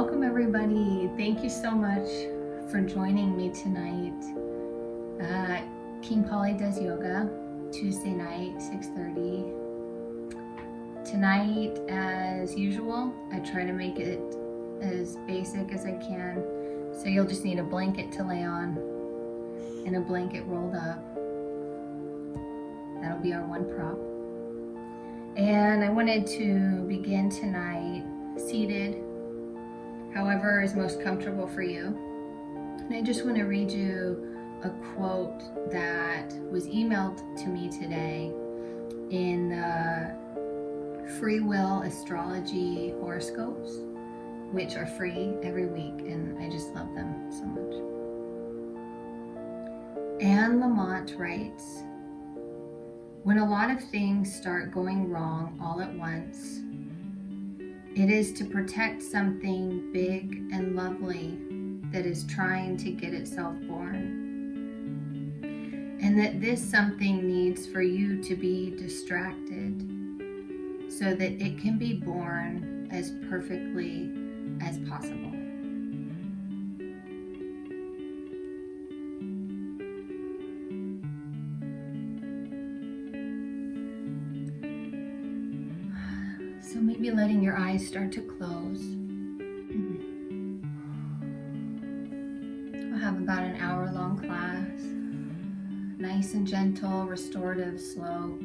Welcome everybody. Thank you so much for joining me tonight. King Polly Does Yoga, Tuesday night, 6:30. Tonight, as usual, I try to make it as basic as I can. So you'll just need a blanket to lay on and a blanket rolled up. That'll be our one prop. And I wanted to begin tonight seated, however is most comfortable for you. And I just want to read you a quote that was emailed to me today in the Free Will Astrology horoscopes, which are free every week, and I just love them so much. Anne Lamont writes, "When a lot of things start going wrong all at once, it is to protect something big and lovely that is trying to get itself born. And that this something needs for you to be distracted so that it can be born as perfectly as possible." So maybe letting your eyes start to close. We'll have about an hour-long class. Nice and gentle, restorative, slow.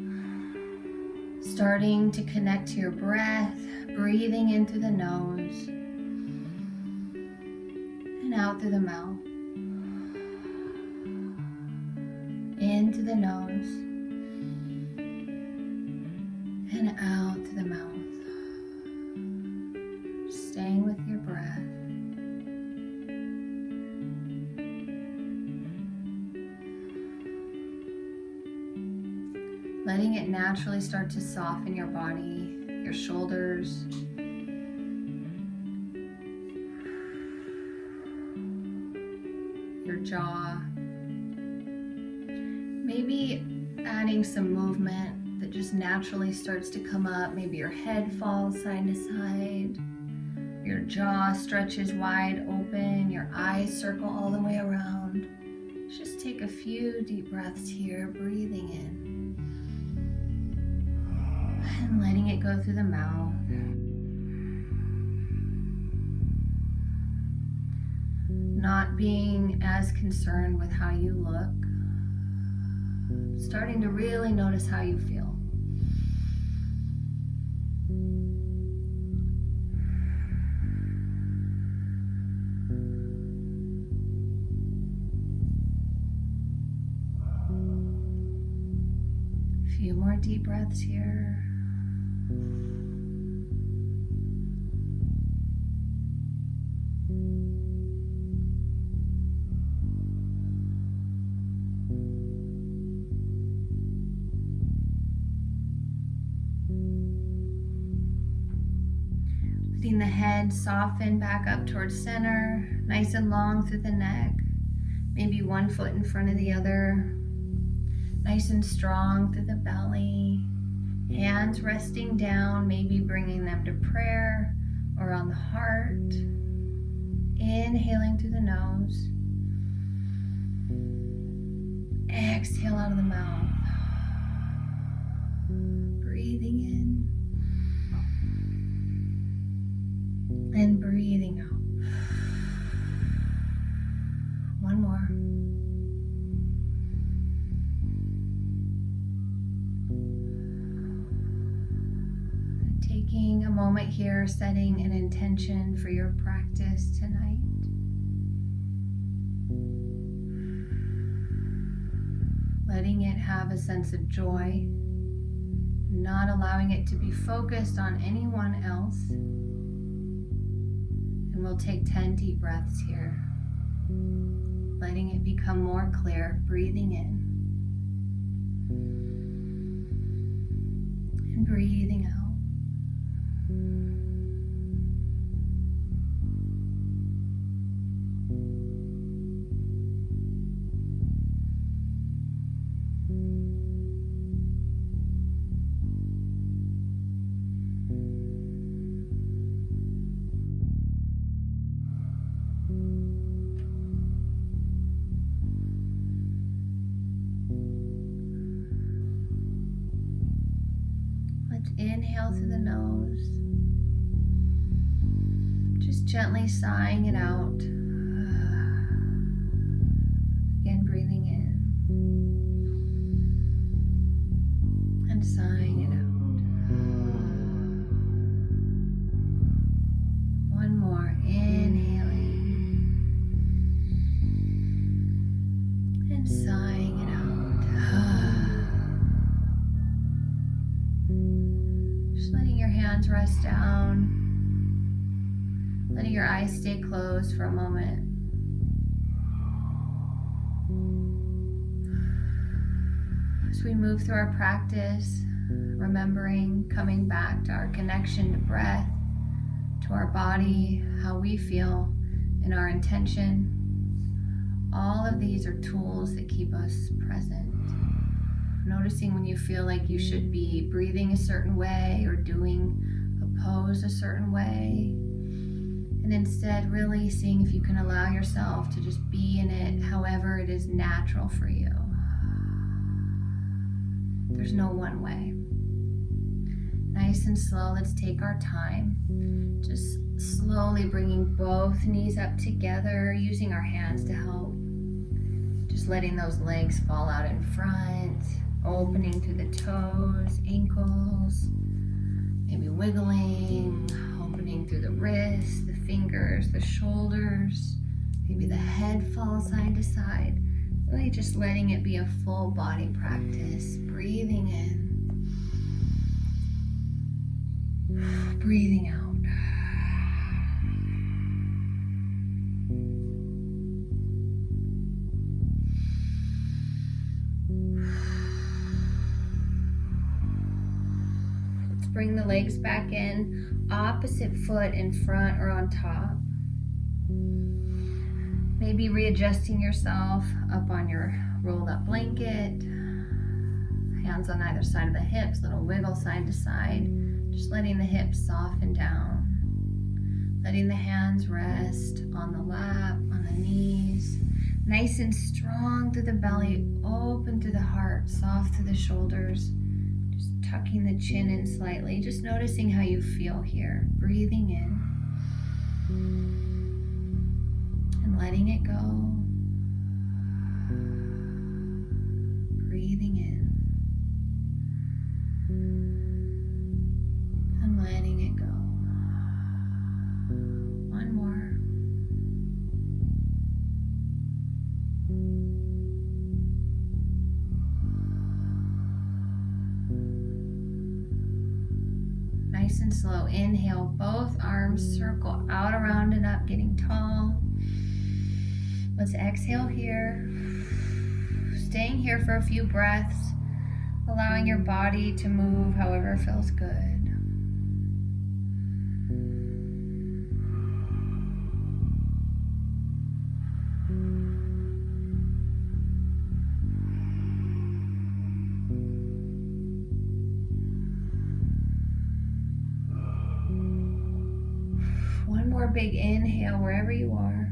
Starting to connect to your breath, breathing in through the nose and out through the mouth. In through the nose and out through the mouth. Staying with your breath. Letting it naturally start to soften your body, your shoulders, your jaw. Maybe adding some movement that just naturally starts to come up. Maybe your head falls side to side. Your jaw stretches wide open, your eyes circle all the way around. Just take a few deep breaths here, breathing in and letting it go through the mouth. Not being as concerned with how you look. Starting to really notice how you feel. Few more deep breaths here. Letting the head soften back up towards center, nice and long through the neck. Maybe one foot in front of the other. Nice and strong through the belly. Hands resting down, maybe bringing them to prayer or on the heart. Inhaling through the nose. Exhale out of the mouth. Breathing in and breathing out. One more. Taking a moment here, setting an intention for your practice tonight. Letting it have a sense of joy, not allowing it to be focused on anyone else. And we'll take 10 deep breaths here, letting it become more clear, breathing in and breathing out. Let's inhale through the nose. Just gently sighing it out. Again, breathing in and sighing it out. One more, inhaling and sighing it out. Just letting your hands rest down. Letting your eyes stay closed for a moment. As we move through our practice, remembering, coming back to our connection to breath, to our body, how we feel, and our intention. All of these are tools that keep us present. Noticing when you feel like you should be breathing a certain way or doing a pose a certain way. And instead, really seeing if you can allow yourself to just be in it however it is natural for you. There's no one way. Nice and slow, let's take our time. Just slowly bringing both knees up together, using our hands to help. Just letting those legs fall out in front, opening through the toes, ankles, maybe wiggling, opening through the wrists, the fingers, the shoulders, maybe the head falls side to side. Really just letting it be a full body practice. Breathing in, breathing out. Let's bring the legs back in, opposite foot in front or on top. Maybe readjusting yourself up on your rolled up blanket. Hands on either side of the hips, little wiggle side to side. Just letting the hips soften down. Letting the hands rest on the lap, on the knees. Nice and strong through the belly, open through the heart, soft through the shoulders. Just tucking the chin in slightly. Just noticing how you feel here. Breathing in. And letting it go. Breathing in. And letting it go. One more. Nice and slow. Inhale, both arms circle out, around, and up, getting tall. Let's exhale here. Staying here for a few breaths, allowing your body to move however feels good. One more big inhale wherever you are.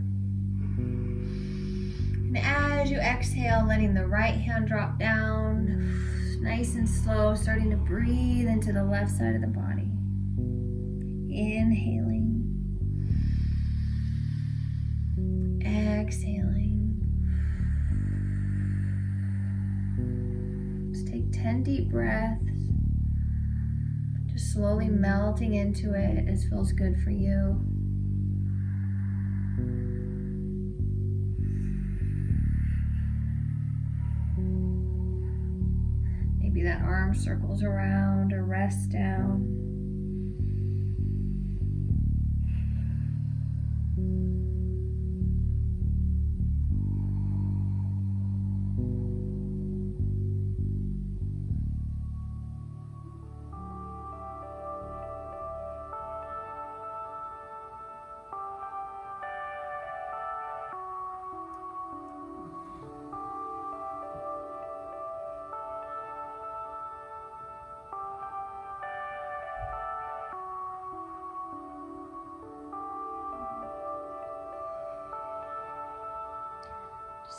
And as you exhale, letting the right hand drop down, nice and slow, starting to breathe into the left side of the body. Inhaling. Exhaling. Just take 10 deep breaths. Just slowly melting into it as feels good for you. Maybe that arm circles around or rests down.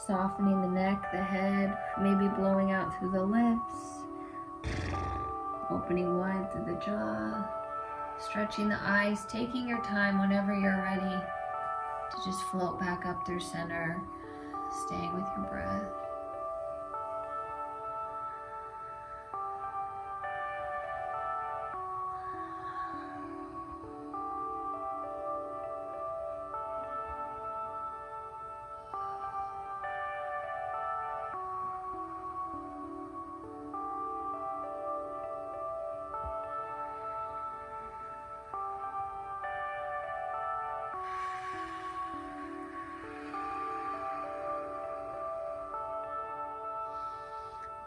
Softening the neck, the head, maybe blowing out through the lips. Opening opening wide through the jaw, stretching the eyes, taking your time whenever you're ready to just float back up through center, staying with your breath.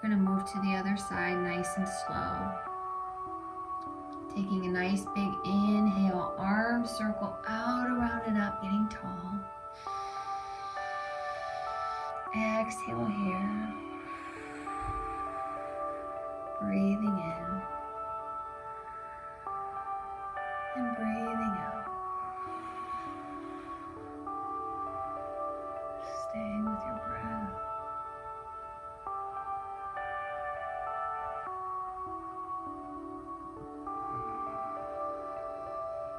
We're going to move to the other side nice and slow. Taking a nice big inhale, arms circle out, around and up, getting tall. Exhale here. Breathing in and breathing out. Staying with your breath.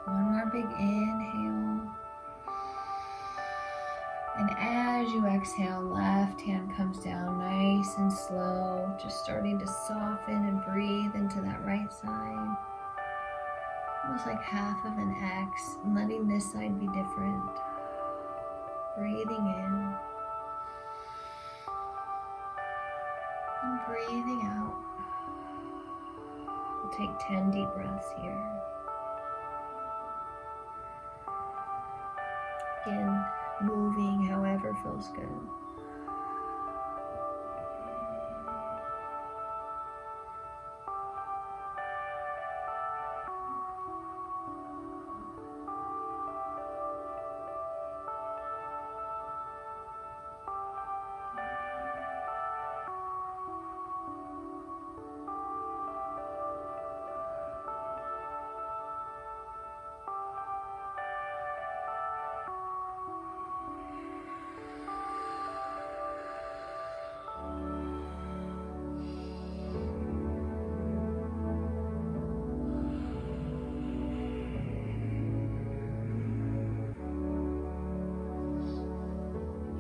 One more big inhale. And as you exhale, left hand comes down nice and slow, just starting to soften and breathe into that right side. Almost like half of an X, and letting this side be different. Breathing in and breathing out. We'll take 10 deep breaths here. Again, moving however feels good.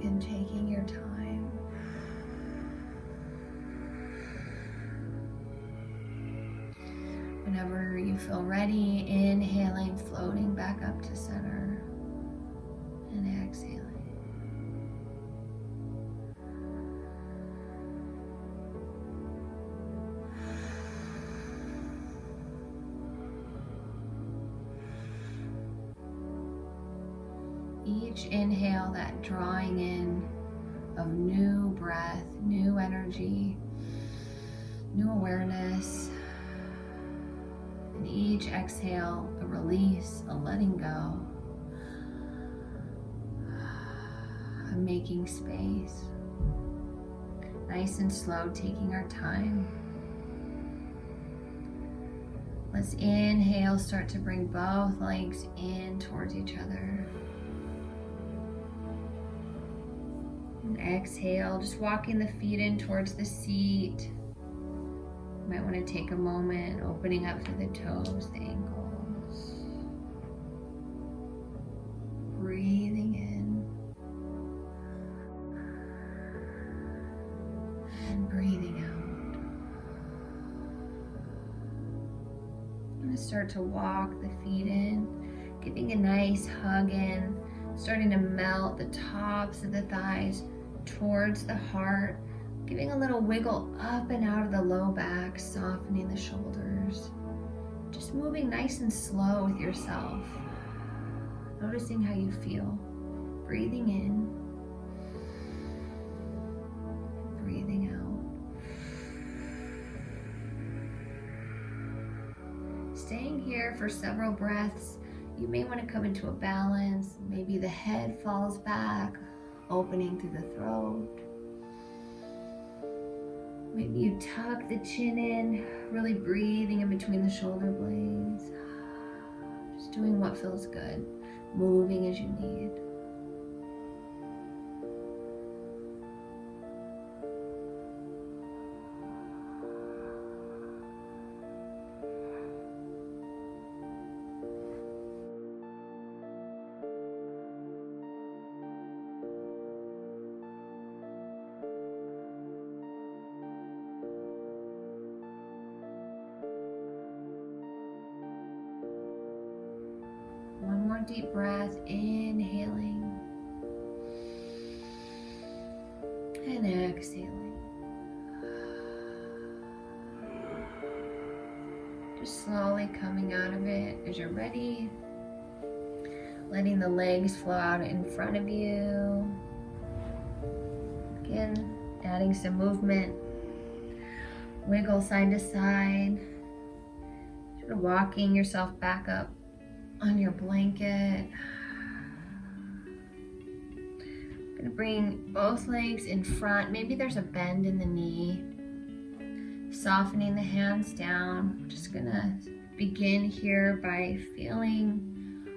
And taking your time. Whenever you feel ready, inhaling, floating back up to center, and exhaling. Each inhale, that drawing in of new breath, new energy, new awareness. And each exhale, a release, a letting go, a making space. Nice and slow, taking our time. Let's inhale, start to bring both legs in towards each other. And exhale, just walking the feet in towards the seat. You might want to take a moment, opening up through the toes, the ankles. Breathing in. And breathing out. I'm going to start to walk the feet in, giving a nice hug in, starting to melt the tops of the thighs towards the heart, giving a little wiggle up and out of the low back, softening the shoulders. Just moving nice and slow with yourself. Noticing how you feel. Breathing in. Breathing out. Staying here for several breaths. You may want to come into a balance. Maybe the head falls back, opening through the throat. Maybe you tuck the chin in, really breathing in between the shoulder blades. Just doing what feels good, moving as you need. deep breath, inhaling and exhaling. Just slowly coming out of it as you're ready. Letting the legs flow out in front of you. Again, adding some movement. Wiggle side to side. Sort of walking yourself back up on your blanket. I'm gonna bring both legs in front. Maybe there's a bend in the knee. Softening the hands down. We're just gonna begin here by feeling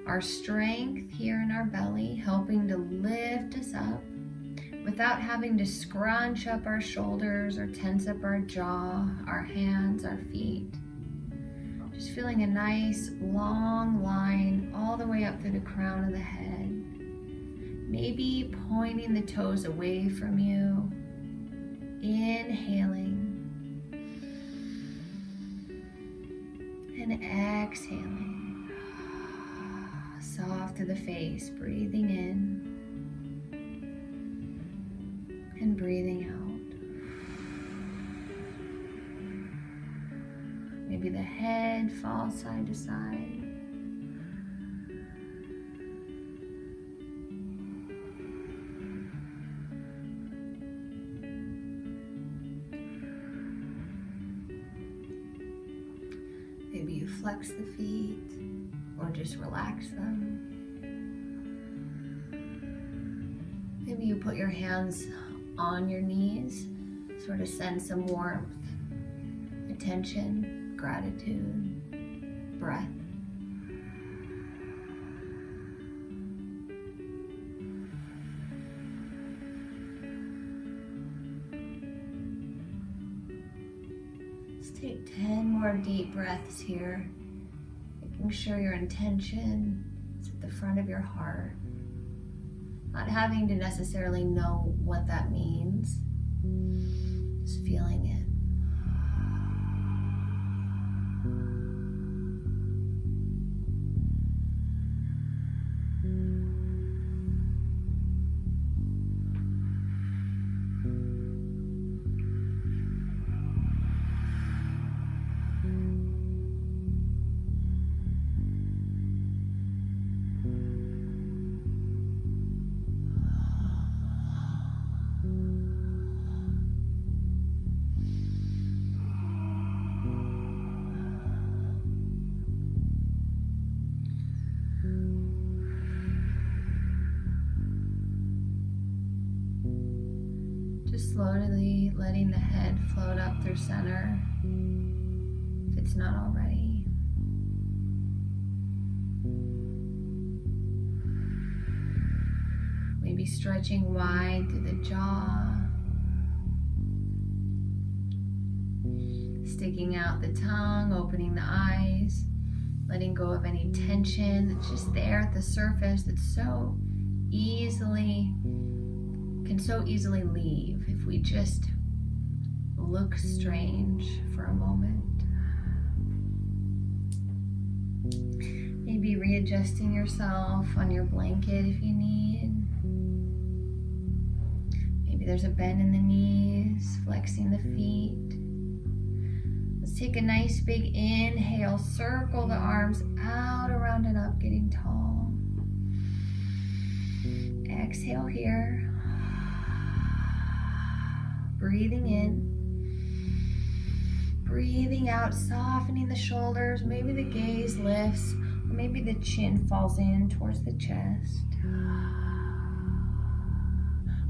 our strength here in our belly, helping to lift us up without having to scrunch up our shoulders or tense up our jaw, our hands, our feet. Just feeling a nice long line all the way up through the crown of the head. Maybe pointing the toes away from you. Inhaling. And exhaling. Soft to the face, breathing in and breathing out. Maybe the head falls side to side. Maybe you flex the feet or just relax them. Maybe you put your hands on your knees, sort of send some warmth, attention, gratitude, breath. Let's take 10 more deep breaths here, making sure your intention is at the front of your heart. Not having to necessarily know what that means, just feeling it. Slowly letting the head float up through center, if it's not already. Maybe stretching wide through the jaw, sticking out the tongue, opening the eyes, letting go of any tension that's just there at the surface that's can so easily leave if we just look strange for a moment. Maybe readjusting yourself on your blanket if you need. Maybe there's a bend in the knees, flexing the feet. Let's take a nice big inhale, circle the arms out, around and up, getting tall. Exhale here. Breathing in, breathing out, softening the shoulders. Maybe the gaze lifts, or maybe the chin falls in towards the chest.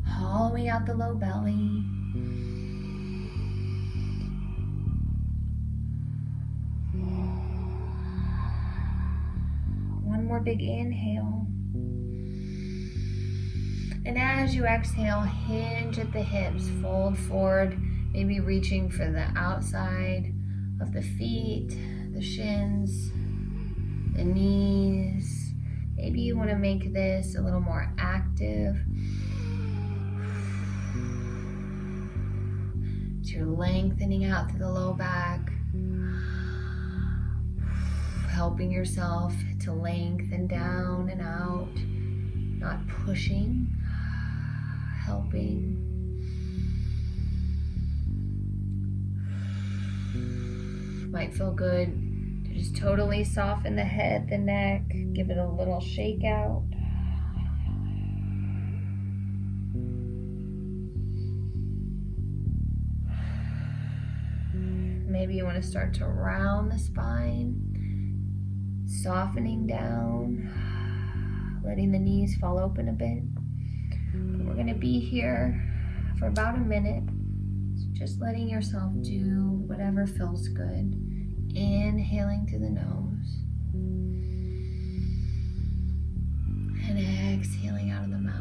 Hollowing out the low belly. One more big inhale. And as you exhale, hinge at the hips, fold forward, maybe reaching for the outside of the feet, the shins, the knees. Maybe you want to make this a little more active. So you're lengthening out through the low back, helping yourself to to lengthen down and out, not pushing, helping. Might feel good to just totally soften the head, the neck, give it a little shake out. Maybe you want to start to round the spine, softening down, letting the knees fall open a bit. We're going to be here for about a minute, just letting yourself do whatever feels good. Inhaling through the nose and exhaling out of the mouth.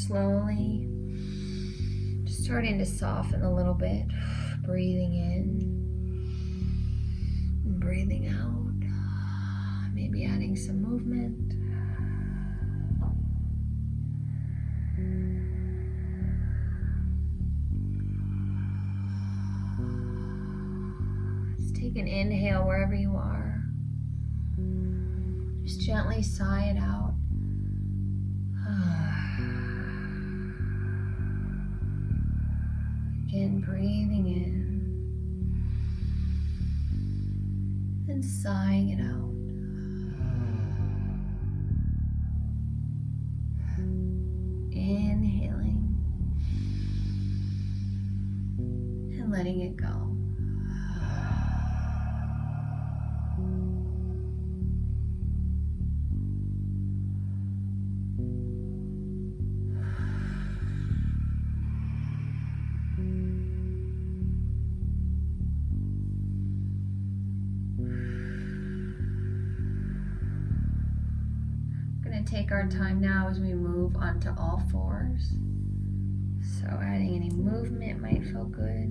Slowly, just starting to soften a little bit, breathing in and breathing out, maybe adding some movement. Just take an inhale wherever you are. Just gently sigh it out. Again, breathing in and sighing it out. Inhaling and letting it go. Take our time now as we move onto all fours. So adding any movement might feel good.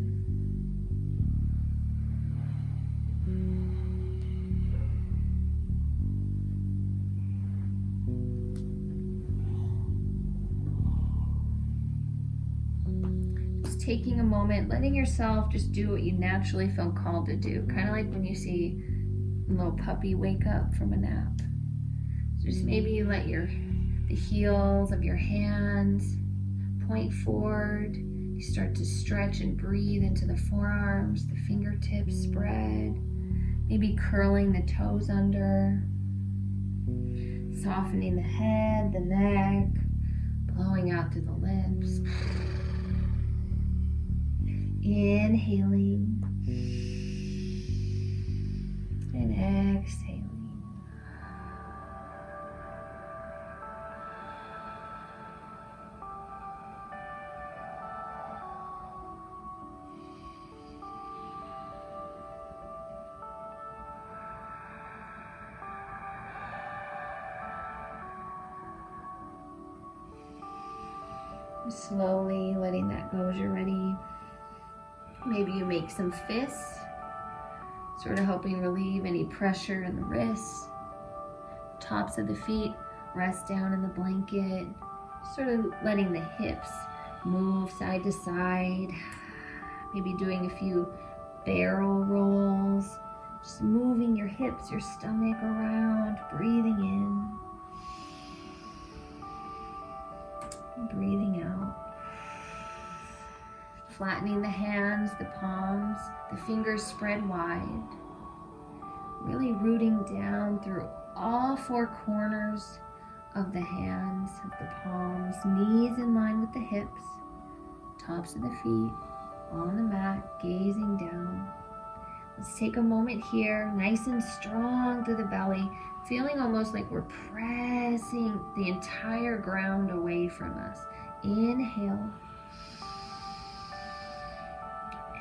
Just taking a moment, letting yourself just do what you naturally feel called to do. Kind of like when you see a little puppy wake up from a nap. Just maybe you let the heels of your hands point forward. You start to stretch and breathe into the forearms, the fingertips spread. Maybe curling the toes under. Softening the head, the neck, blowing out through the lips. Inhaling and exhaling. Slowly letting that go as you're ready. Maybe you make some fists, sort of helping relieve any pressure in the wrists. Tops of the feet rest down in the blanket, sort of letting the hips move side to side. Maybe doing a few barrel rolls, Just moving your hips, your stomach around, breathing in, breathing out. Flattening the hands, the palms, the fingers spread wide. Really rooting down through all four corners of the hands, of the palms, knees in line with the hips, tops of the feet on the mat, gazing down. Let's take a moment here, nice and strong through the belly, feeling almost like we're pressing the entire ground away from us. Inhale.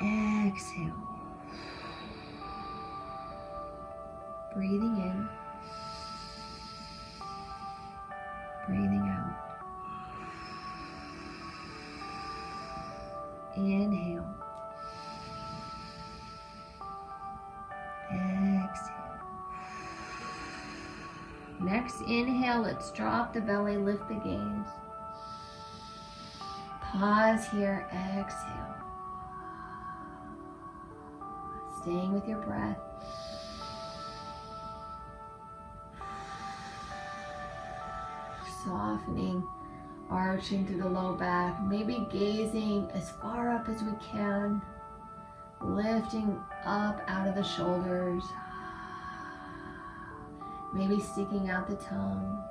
Exhale. Breathing in. Breathing out. Inhale. Exhale. Next inhale, let's drop the belly, lift the gaze. Pause here, exhale. Staying with your breath. Softening, arching through the low back, maybe gazing as far up as we can, lifting up out of the shoulders, maybe sticking out the tongue.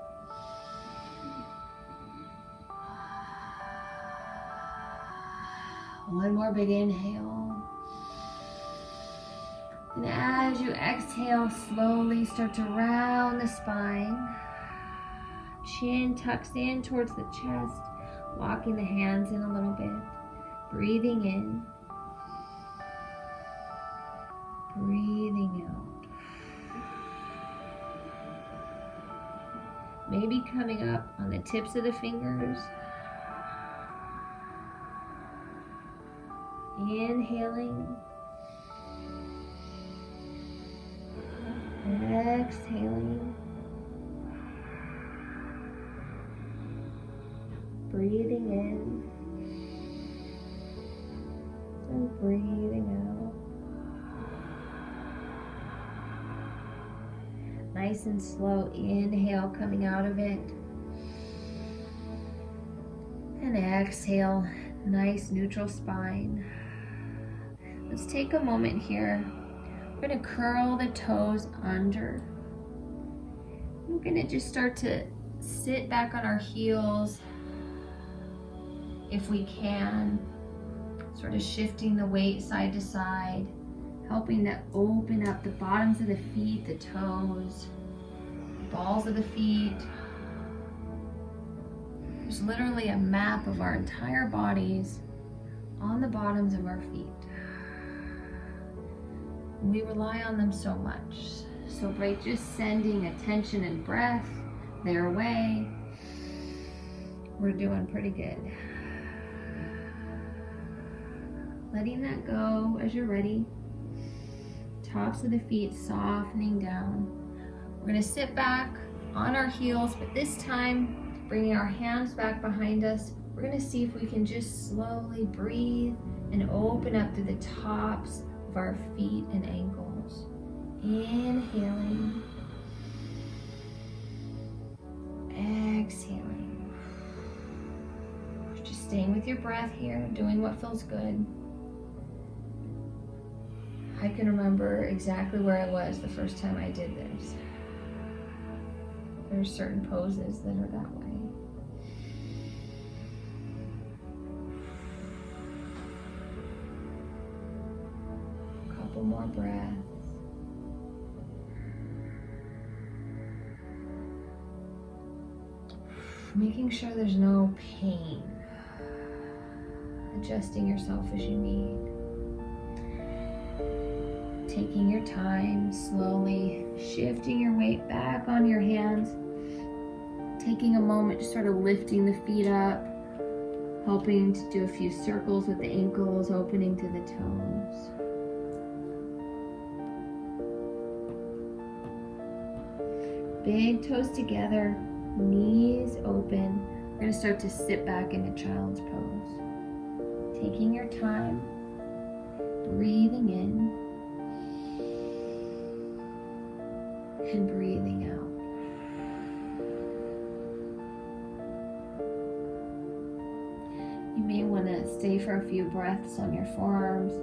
One more big inhale. And as you exhale, slowly start to round the spine. Chin tucks in towards the chest, walking the hands in a little bit. Breathing in. Breathing out. Maybe coming up on the tips of the fingers. Inhaling. Exhaling. Breathing in and breathing out. Nice and slow inhale coming out of it. And exhale, nice neutral spine. Let's take a moment here. We're going to curl the toes under. We're going to just start to sit back on our heels if we can, sort of shifting the weight side to side, helping to open up the bottoms of the feet, the toes, balls of the feet. There's literally a map of our entire bodies on the bottoms of our feet. We rely on them so much. So by just sending attention and breath their way, we're doing pretty good. Letting that go as you're ready. Tops of the feet softening down. We're going to sit back on our heels, but this time bringing our hands back behind us. We're going to see if we can just slowly breathe and open up through the tops of our feet and ankles. Inhaling. Exhaling. Just staying with your breath here, doing what feels good. I can remember exactly where I was the first time I did this. There are certain poses that are that way. A couple more breaths. Making sure there's no pain. Adjusting yourself as you need. Taking your time, slowly shifting your weight back on your hands. Taking a moment, just sort of lifting the feet up, helping to do a few circles with the ankles, opening to the toes. Big toes together, knees open. We're going to start to sit back into child's pose. Taking your time, breathing in. and breathing out. You may want to stay for a few breaths on your forearms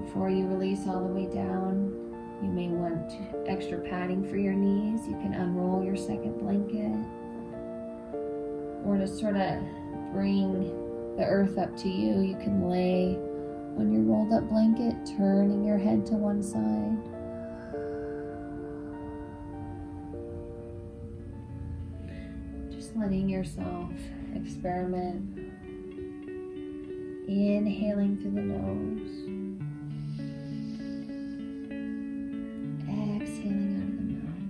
before you release all the way down. You may want extra padding for your knees. You can unroll your second blanket, or to sort of bring the earth up to you, you can lay on your rolled up blanket, turning your head to one side. Just letting yourself experiment. Inhaling through the nose. Exhaling out of the mouth.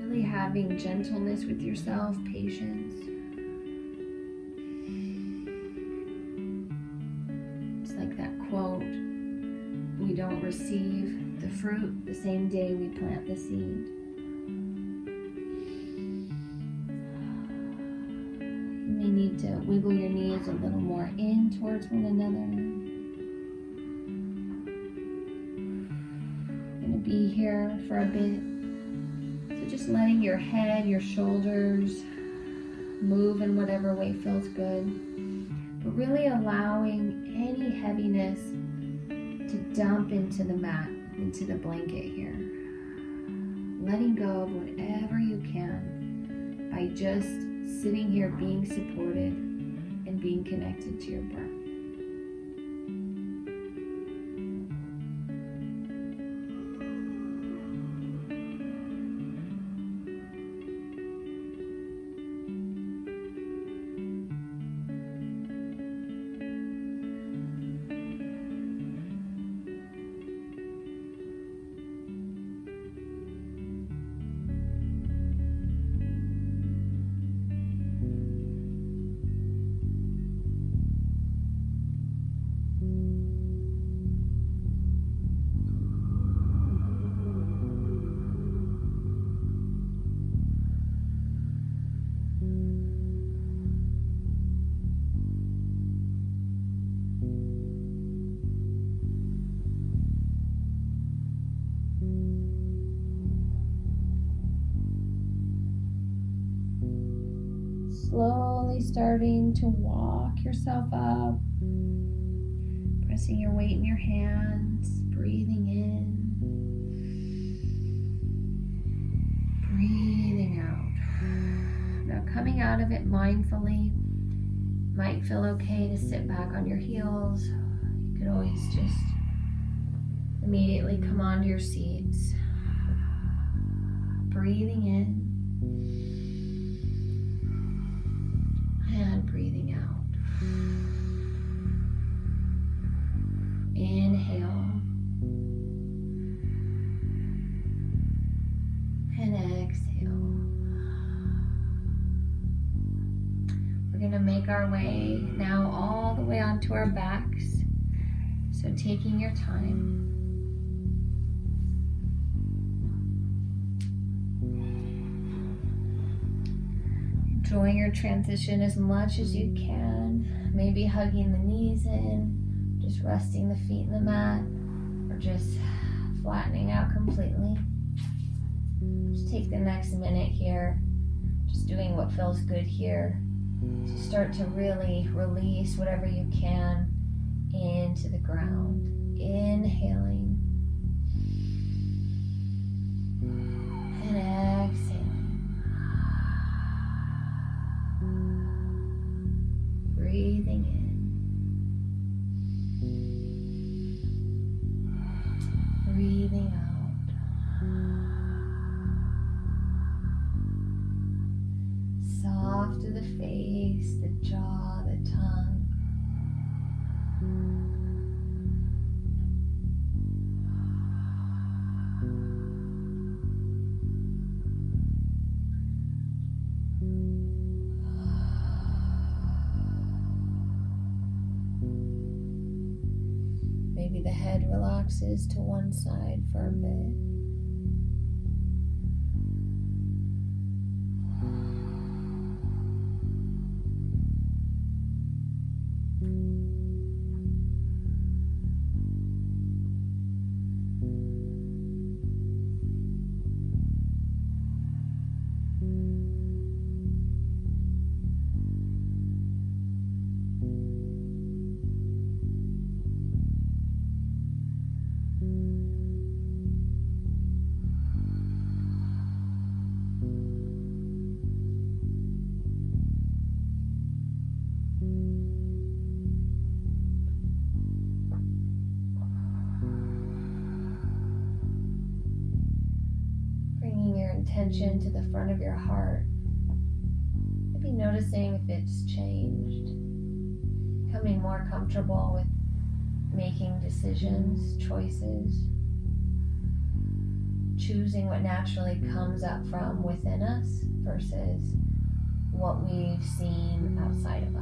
Really having gentleness with yourself, patience. Quote, we don't receive the fruit the same day we plant the seed. You may need to wiggle your knees a little more in towards one another. Going to be here for a bit. So just letting your head, your shoulders move in whatever way feels good. But really allowing any heaviness to dump into the mat, into the blanket here. Letting go of whatever you can by just sitting here being supported and being connected to your breath. Slowly starting to walk yourself up, pressing your weight in your hands, breathing in, breathing out. Now coming out of it mindfully. Might feel okay to sit back on your heels. You could always just immediately come onto your seats. Breathing in. And breathing out. Inhale. And exhale. We're going to make our way now all the way onto our backs. So taking your time. Enjoying your transition as much as you can. Maybe hugging the knees in, just resting the feet in the mat, or just flattening out completely. Just take the next minute here, just doing what feels good here. To start to really release whatever you can into the ground. Inhaling and exhaling. Breathing in, breathing out. Soft to the face, the jaw, the tongue. Maybe the head relaxes to one side for a bit. Bringing your intention to the front of your heart. Maybe noticing if it's changed. Becoming more comfortable with making decisions, choices. Choosing what naturally comes up from within us versus what we've seen outside of us.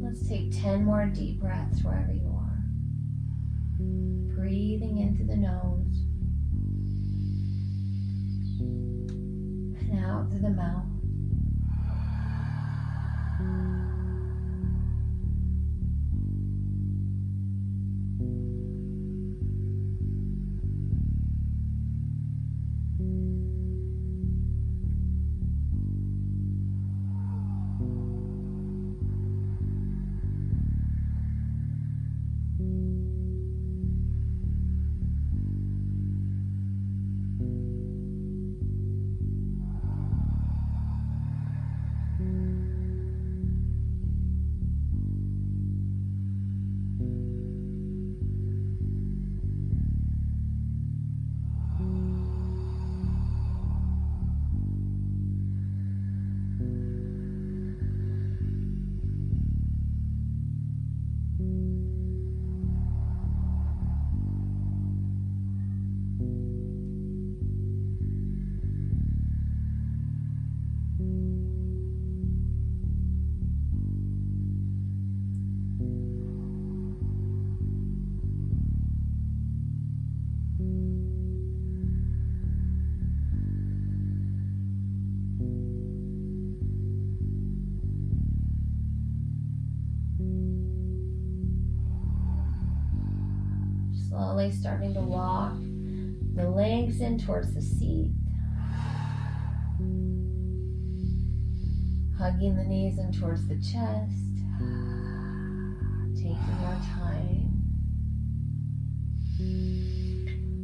Let's take 10 more deep breaths wherever you are. Breathing in through the nose and out through the mouth. Slowly starting to walk the legs in towards the seat. Hugging the knees in towards the chest. Taking our time.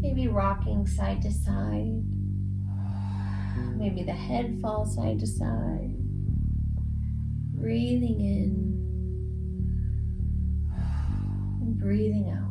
Maybe rocking side to side. Maybe the head falls side to side. Breathing in and breathing out.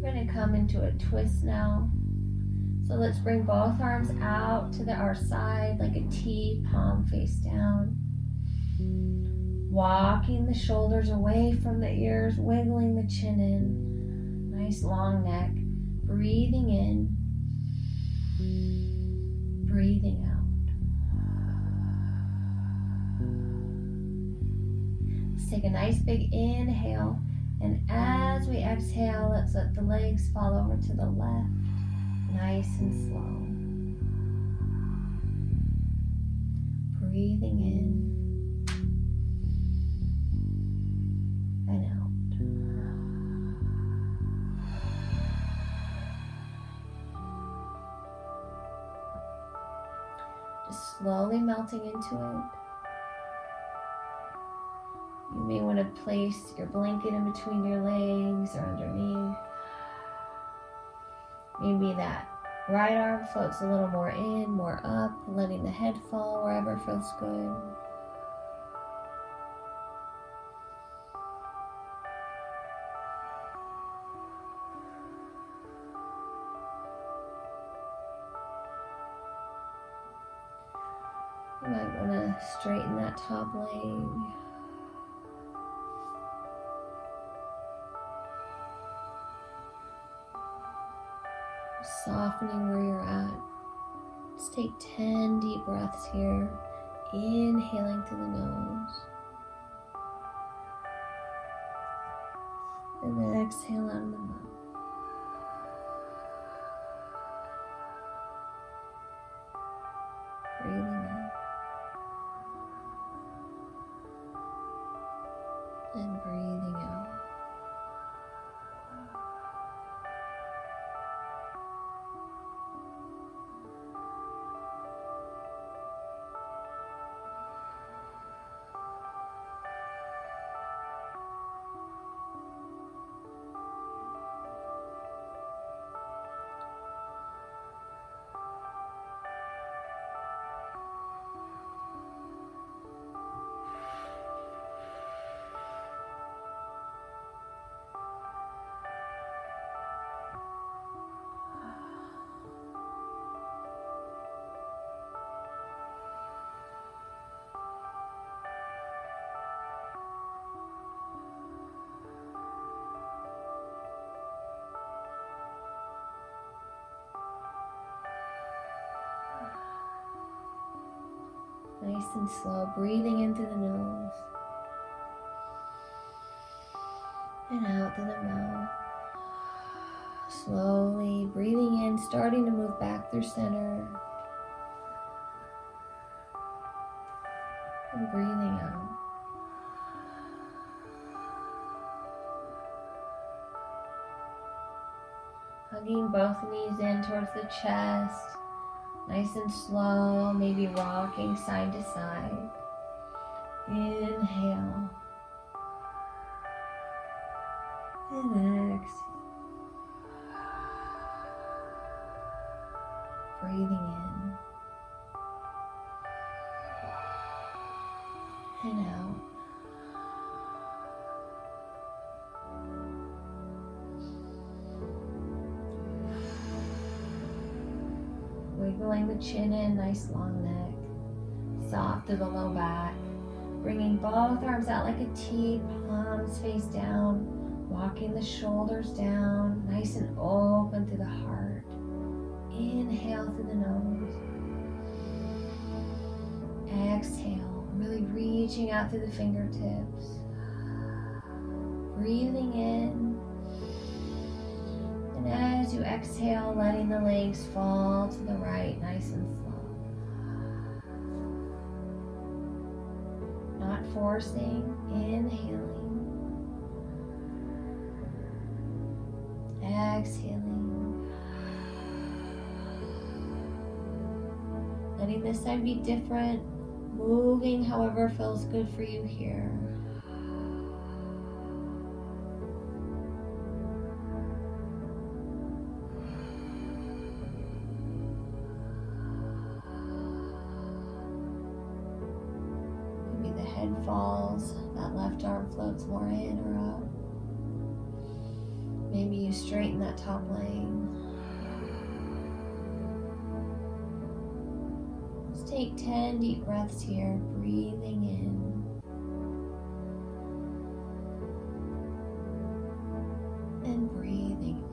We're going to come into a twist now. So let's bring both arms out to our side like a T, palm face down. Walking the shoulders away from the ears, wiggling the chin in. Nice long neck. Breathing in. Breathing out. Let's take a nice big inhale. And as we exhale, let's let the legs fall over to the left. Nice and slow. Breathing in and out. Just slowly melting into it. You may want to place your blanket in between your legs or underneath. Maybe that right arm floats a little more in, more up, letting the head fall wherever feels good. You might want to straighten that top leg. Softening where you're at. Let's take 10 deep breaths here. Inhaling through the nose. And then exhale out of the mouth. Breathing in. And breathing out. Nice and slow, breathing in through the nose and out through the mouth. Slowly breathing in, starting to move back through center. And breathing out. Hugging both knees in towards the chest. Nice and slow, maybe rocking side to side. Inhale. And exhale. Breathing in. And out. Wiggling the chin in, nice long neck. Soft through the low back. Bringing both arms out like a T, palms face down. Walking the shoulders down, nice and open through the heart. Inhale through the nose. Exhale, really reaching out through the fingertips. Breathing in. And as you exhale, letting the legs fall to the right, nice and slow. Not forcing, inhaling. Exhaling. Letting this side be different, moving however feels good for you here. Maybe the head falls, that left arm floats more in or up. Maybe you straighten that top leg. Let's take 10 deep breaths here, breathing in. And breathing out.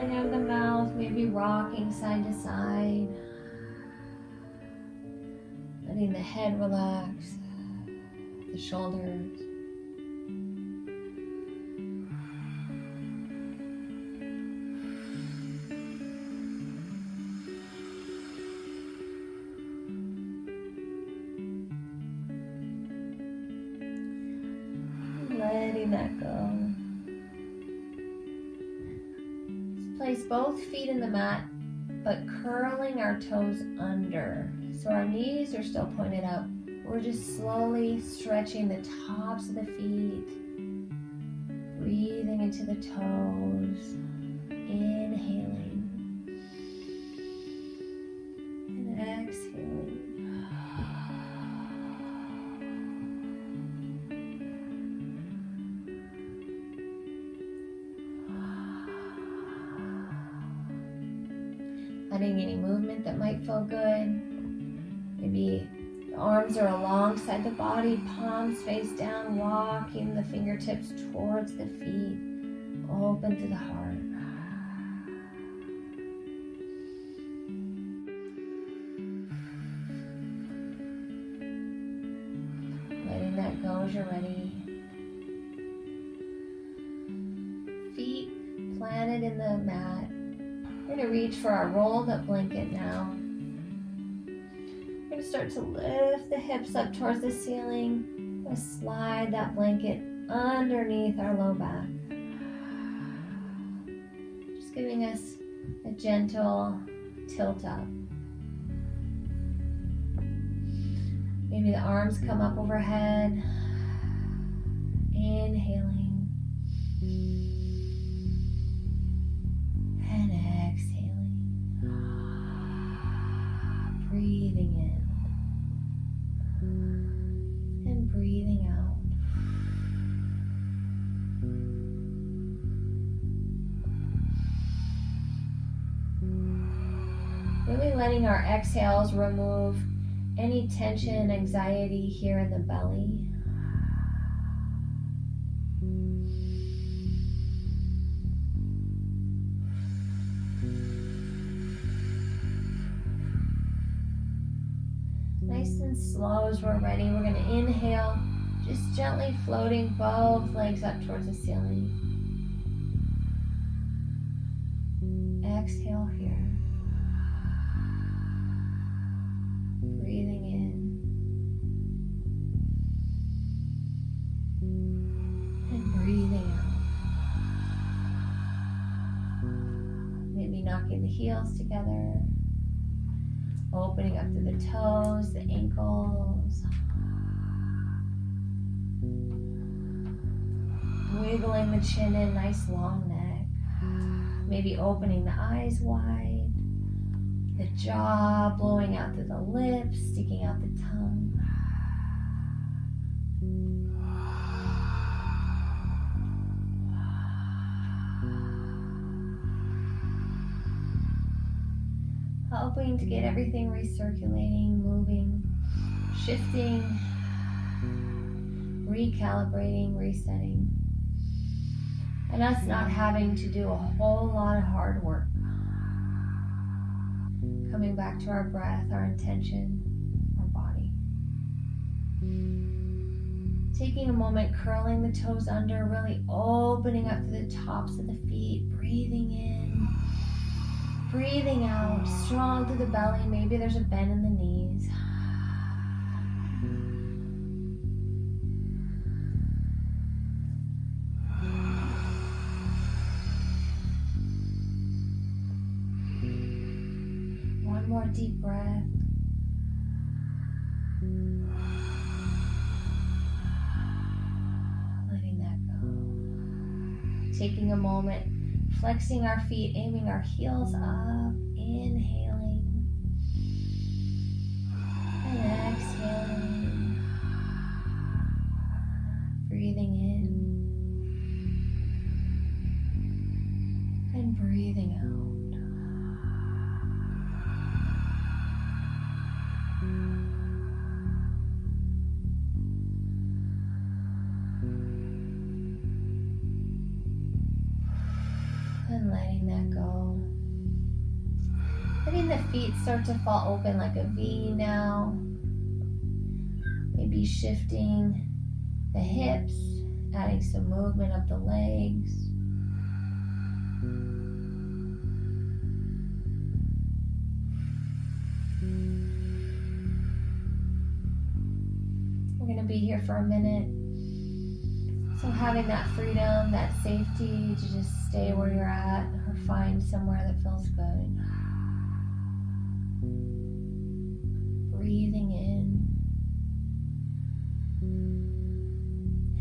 exhaling out of the mouth, maybe rocking side to side. Letting the head relax, the shoulders. Letting that go. Let's place both feet in the mat, but curling our toes under. So our knees are still pointed up. We're just slowly stretching the tops of the feet, breathing into the toes, inhaling and exhaling. Letting any movement that might feel good. Maybe the arms are alongside the body, palms face down, walking the fingertips towards the feet, open to the heart. Letting that go as you're ready. Feet planted in the mat. We're going to reach for our rolled up blanket now. We're going to start to lift the hips up towards the ceiling. We're going to slide that blanket underneath our low back. Just giving us a gentle tilt up. Maybe the arms come up overhead. Inhaling. And exhaling. Breathing in. And breathing out. Really letting our exhales remove any tension and anxiety here in the belly. Nice and slow as we're ready. We're going to inhale, just gently floating both legs up towards the ceiling. Exhale here. Breathing in. And breathing out. Maybe knocking the heels together. Opening up through the toes, the ankles. Wiggling the chin in, nice long neck. Maybe opening the eyes wide. The jaw blowing out through the lips, sticking out the tongue. Helping to get everything recirculating, moving, shifting, recalibrating, resetting. And us not having to do a whole lot of hard work. Coming back to our breath, our intention, our body. Taking a moment, curling the toes under, really opening up to the tops of the feet, breathing in. Breathing out, strong through the belly. Maybe there's a bend in the knees. One more deep breath. Letting that go. Taking a moment. Flexing our feet, aiming our heels up, inhaling and exhaling, breathing in and breathing out. And letting that go. Letting the feet start to fall open like a V now. Maybe shifting the hips, adding some movement of the legs. We're going to be here for a minute. So having that freedom, that safety to just stay where you're at or find somewhere that feels good. Breathing in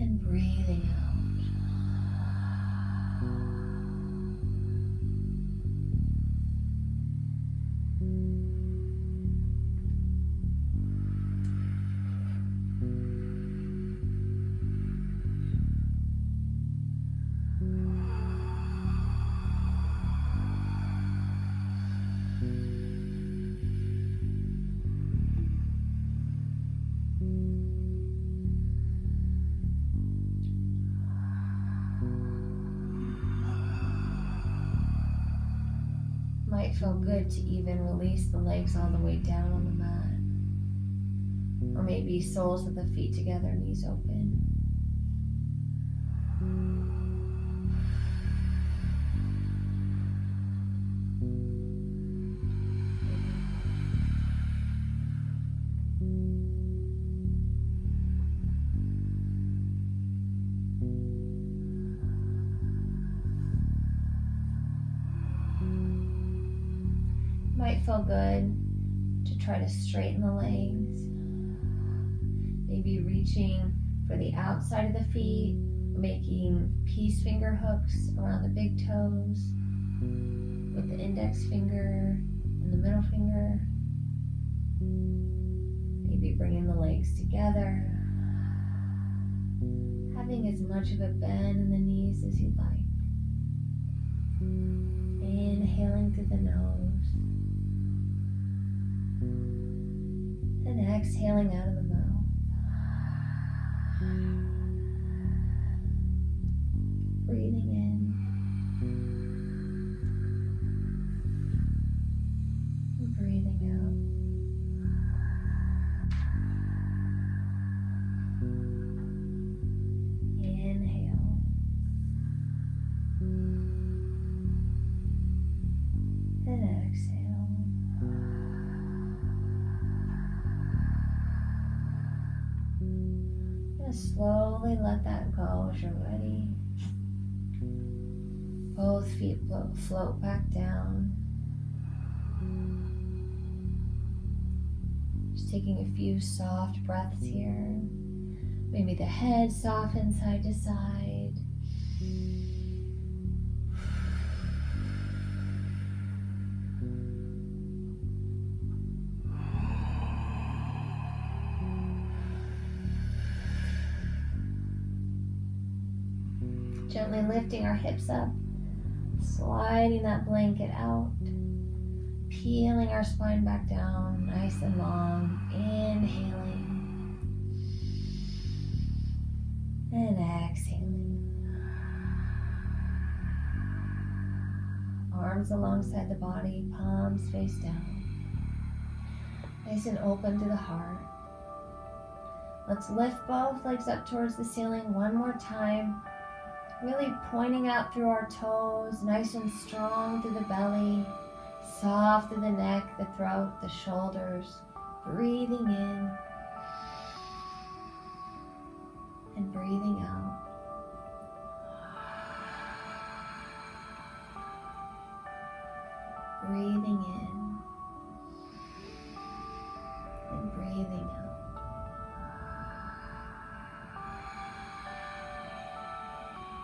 and breathing out. Might feel good to even release the legs all the way down on the mat. Or maybe soles of the feet together, knees open. Might feel good to try to straighten the legs. Maybe reaching for the outside of the feet, making peace finger hooks around the big toes with the index finger and the middle finger. Maybe bringing the legs together. Having as much of a bend in the knees as you'd like. Inhaling through the nose. And exhaling out of the mouth. Breathing in. And breathing out. Inhale. And exhale. Slowly let that go as you're ready. Both feet float back down. Just taking a few soft breaths here. Maybe the head softens side to side. Gently lifting our hips up, sliding that blanket out, peeling our spine back down, nice and long, inhaling, and exhaling. Arms alongside the body, palms face down, nice and open to the heart. Let's lift both legs up towards the ceiling one more time. Really pointing out through our toes, nice and strong through the belly, soft through the neck, the throat, the shoulders. Breathing in and breathing out. Breathing in and breathing out.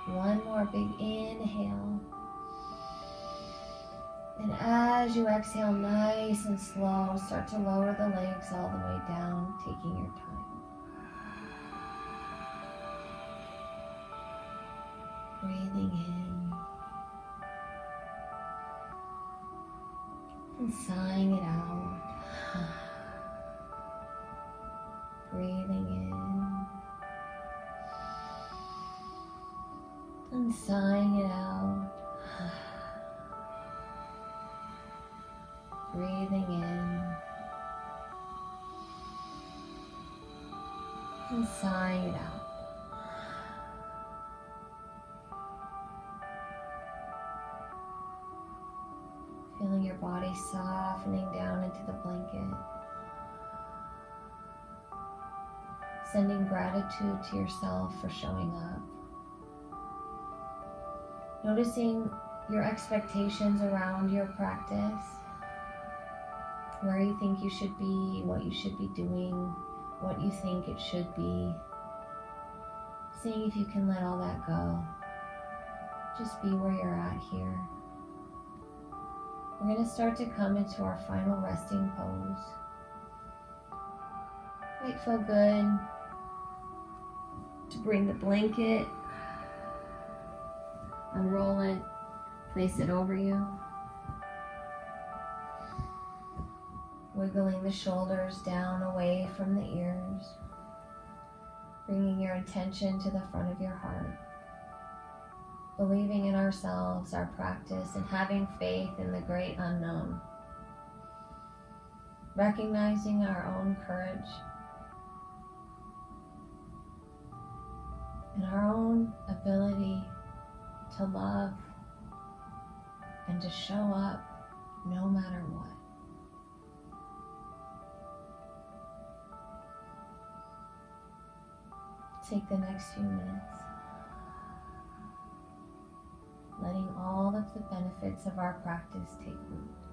One more big inhale. And as you exhale, nice and slow, start to lower the legs all the way down, taking your time. Breathing in. And sighing it out. Breathing in. And sighing it out. Breathing in and sighing it out. Feeling your body softening down into the blanket. Sending gratitude to yourself for showing up. Noticing your expectations around your practice. Where you think you should be, what you should be doing, what you think it should be. Seeing if you can let all that go. Just be where you're at here. We're going to start to come into our final resting pose. Might feel good to bring the blanket, unroll it, place it over you. Wiggling the shoulders down away from the ears. Bringing your intention to the front of your heart. Believing in ourselves, our practice, and having faith in the great unknown. Recognizing our own courage and our own ability to love and to show up no matter what. Take the next few minutes, letting all of the benefits of our practice take root.